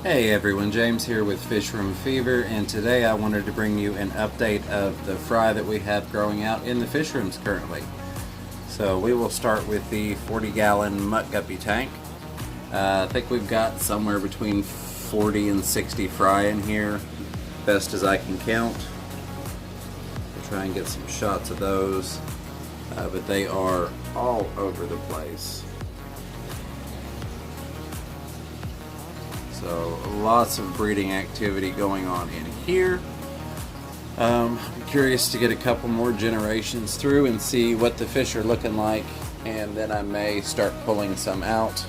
Hey everyone, James here with Fish Room Fever, and today I wanted to bring you an update of the fry that we have growing out in the fish rooms currently. So we will start with the 40-gallon mutt guppy tank. I think we've got somewhere between 40 and 60 fry in here, best as I can count. We'll try and get some shots of those, but they are all over the place. So lots of breeding activity going on in here. I'm curious to get a couple more generations through and see what the fish are looking like, and then I may start pulling some out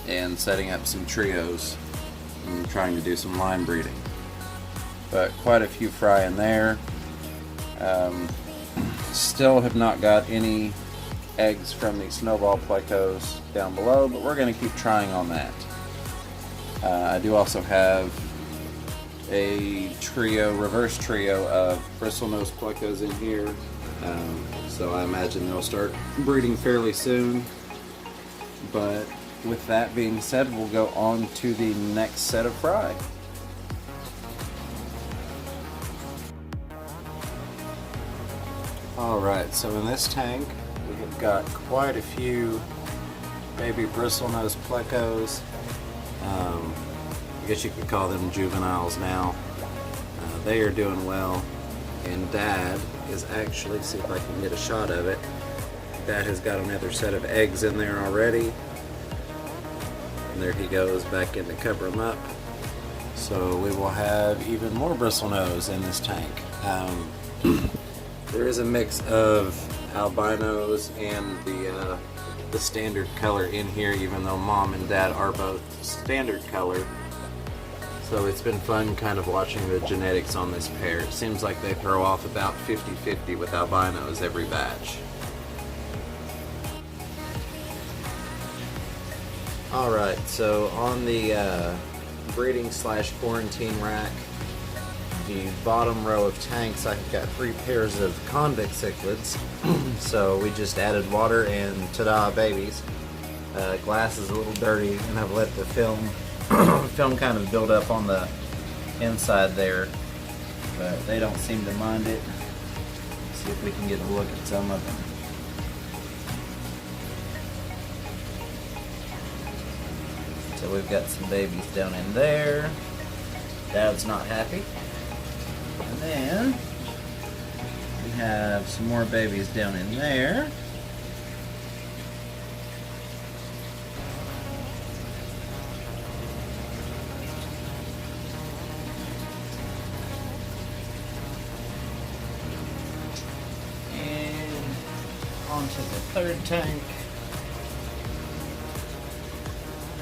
and setting up some trios and trying to do some line breeding. But quite a few fry in there. Still have not got any eggs from the snowball plecos down below, but we're going to keep trying on that. I do also have a reverse trio of bristlenose plecos in here, so I imagine they'll start breeding fairly soon. But with that being said, we'll go on to the next set of fry. Alright, so in this tank we have got quite a few baby bristlenose plecos. I guess you could call them juveniles now. They are doing well, and Dad is actually, see if I can get a shot of it, Dad has got another set of eggs in there already, and there he goes back in to cover them up. So we will have even more bristlenose in this tank. There is a mix of albinos and the standard color in here, even though Mom and Dad are both standard color. So it's been fun kind of watching the genetics on this pair. It seems like they throw off about 50-50 with albinos every batch. Alright, so on the breeding / quarantine rack, the bottom row of tanks, I've got 3 pairs of convict cichlids. So we just added water and ta-da, babies. Glass is a little dirty, and I've let the film kind of build up on the inside there, but they don't seem to mind it. Let's see if we can get a look at some of them. So we've got some babies down in there. Dad's not happy. And then we have some more babies down in there. And onto the third tank.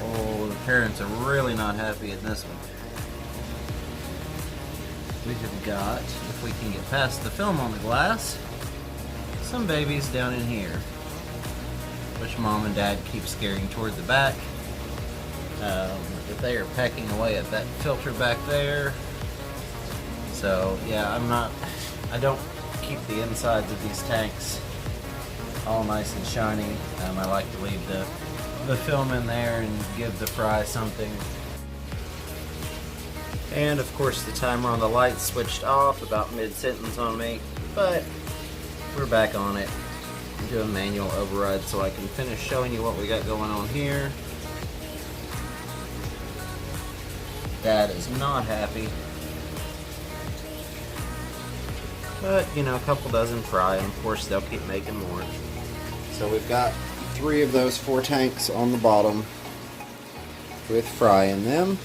Oh, the parents are really not happy in this one. We have got, if we can get past the film on the glass, some babies down in here, which Mom and Dad keep scaring toward the back. But they are pecking away at that filter back there. So yeah, I don't keep the insides of these tanks all nice and shiny. I like to leave the film in there and give the fry something. And of course the timer on the light switched off about mid-sentence on me, but we're back on it. I'm doing manual override so I can finish showing you what we got going on here. Dad is not happy, but you know, a couple dozen fry, and of course they'll keep making more. So we've got 3 of those 4 tanks on the bottom with fry in them.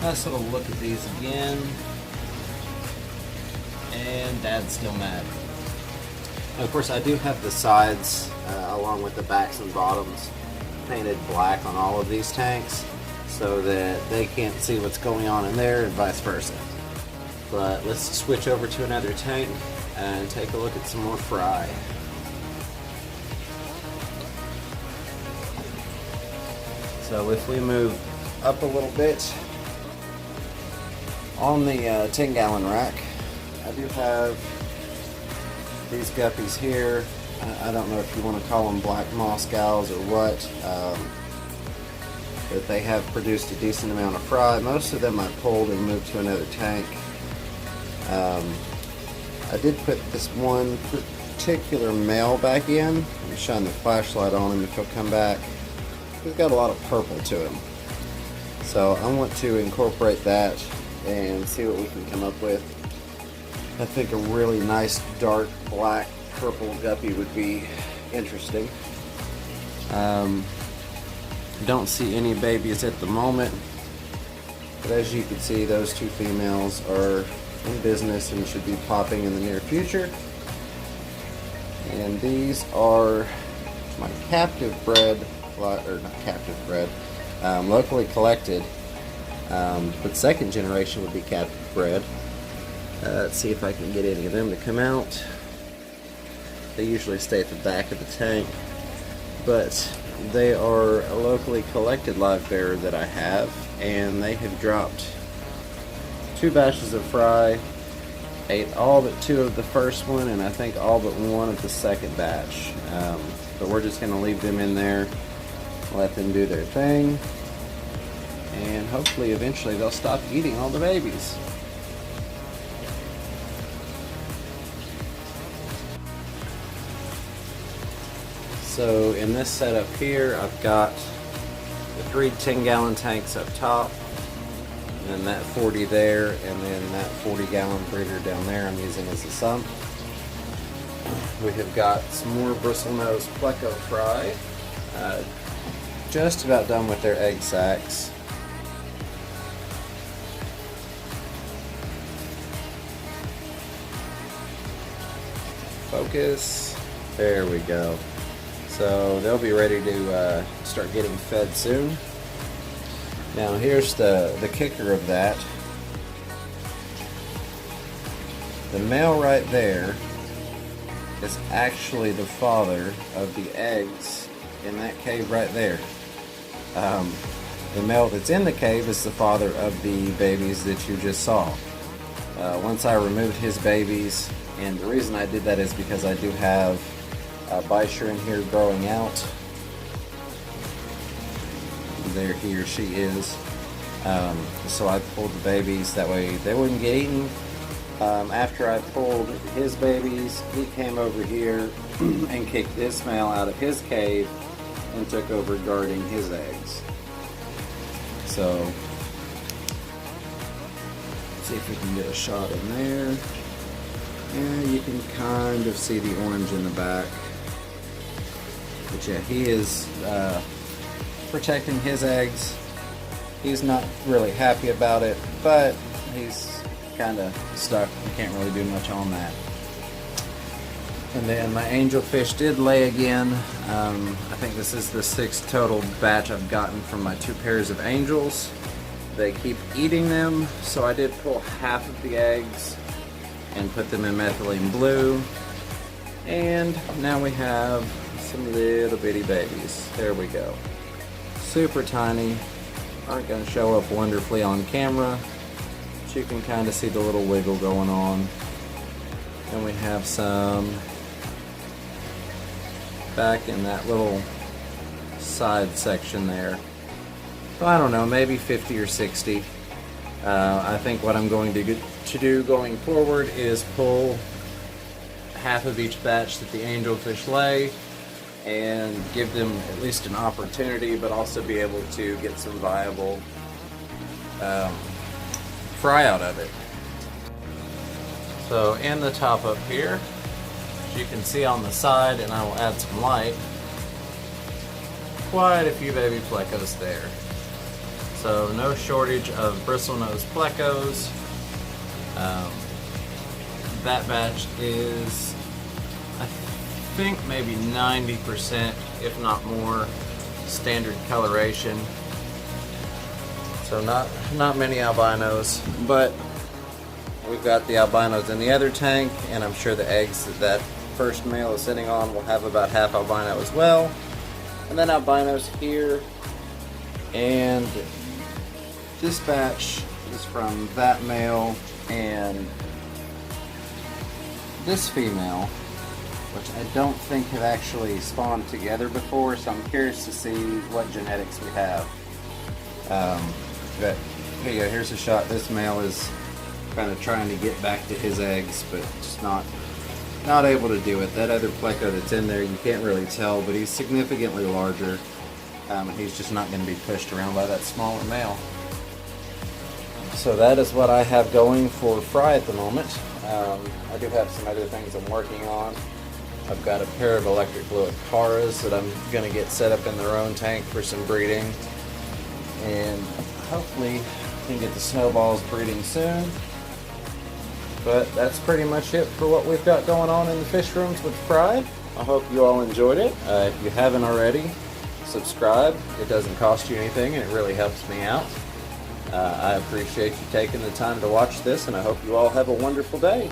Nice little look at these again. And Dad's still mad. And of course I do have the sides along with the backs and bottoms painted black on all of these tanks so that they can't see what's going on in there and vice versa. But let's switch over to another tank and take a look at some more fry. So if we move up a little bit on the 10-gallon rack, I do have these guppies here I don't know if you want to call them black Moscows or what, but they have produced a decent amount of fry. Most of them I pulled and moved to another tank. I did put this one particular male back in. I'm shine the flashlight on him if he'll come back. He's got a lot of purple to him. So I want to incorporate that and see what we can come up with. I think a really nice dark black purple guppy would be interesting. Don't see any babies at the moment, but as you can see, those two females are in business and should be popping in the near future. And these are my captive bred, or not captive bred, locally collected, but second generation would be captive bred. Let's see if I can get any of them to come out. They usually stay at the back of the tank, but they are a locally collected live bearer that I have, and they have dropped 2 batches of fry, ate all but 2 of the first one, and I think all but 1 of the second batch. But we're just going to leave them in there, let them do their thing, and hopefully eventually they'll stop eating all the babies. So in this setup here, I've got the 3 10-gallon tanks up top, and then that 40 there, and then that 40-gallon breeder down there I'm using as a sump. We have got some more bristlenose pleco fry, just about done with their egg sacs. Focus, there we go. So they'll be ready to start getting fed soon. Now here's the kicker of that. The male right there is actually the father of the eggs in that cave right there. The male that's in the cave is the father of the babies that you just saw. Once I removed his babies, and the reason I did that is because I do have Beischer in here growing out. There he or she is. So I pulled the babies, that way they wouldn't get eaten. After I pulled his babies, he came over here and kicked this male out of his cave and took over guarding his eggs. So, let's see if we can get a shot in there. And you can kind of see the orange in the back. But yeah, he is protecting his eggs. He's not really happy about it, but he's kind of stuck. You can't really do much on that. And then my angelfish did lay again. I think this is the 6th total batch I've gotten from my 2 pairs of angels. They keep eating them, so I did pull half of the eggs and put them in methylene blue. And now we have some little bitty babies. There we go. Super tiny. Aren't going to show up wonderfully on camera, but you can kind of see the little wiggle going on. And we have some back in that little side section there. So I don't know, maybe 50 or 60. I think what I'm going to do going forward is pull half of each batch that the angelfish lay and give them at least an opportunity, but also be able to get some viable fry out of it. So in the top up here, as you can see on the side, and I will add some light, quite a few baby plecos there. So no shortage of bristlenose plecos. That batch is, I think, maybe 90%, if not more, standard coloration. So not many albinos, but we've got the albinos in the other tank, and I'm sure the eggs that first male is sitting on will have about half albino as well. And then albinos here, and this batch is from that male and this female. which I don't think have actually spawned together before, so I'm curious to see what genetics we have. But here you go, here's a shot. This male is kind of trying to get back to his eggs, but just not able to do it. That other pleco that's in there, you can't really tell, but he's significantly larger, and he's just not going to be pushed around by that smaller male. So that is what I have going for fry at the moment. I do have some other things I'm working on. I've got a pair of electric blue Acaras that I'm going to get set up in their own tank for some breeding, and hopefully can get the snowballs breeding soon. But that's pretty much it for what we've got going on in the fish rooms with Fry. I hope you all enjoyed it. If you haven't already, subscribe. It doesn't cost you anything and it really helps me out. I appreciate you taking the time to watch this, and I hope you all have a wonderful day.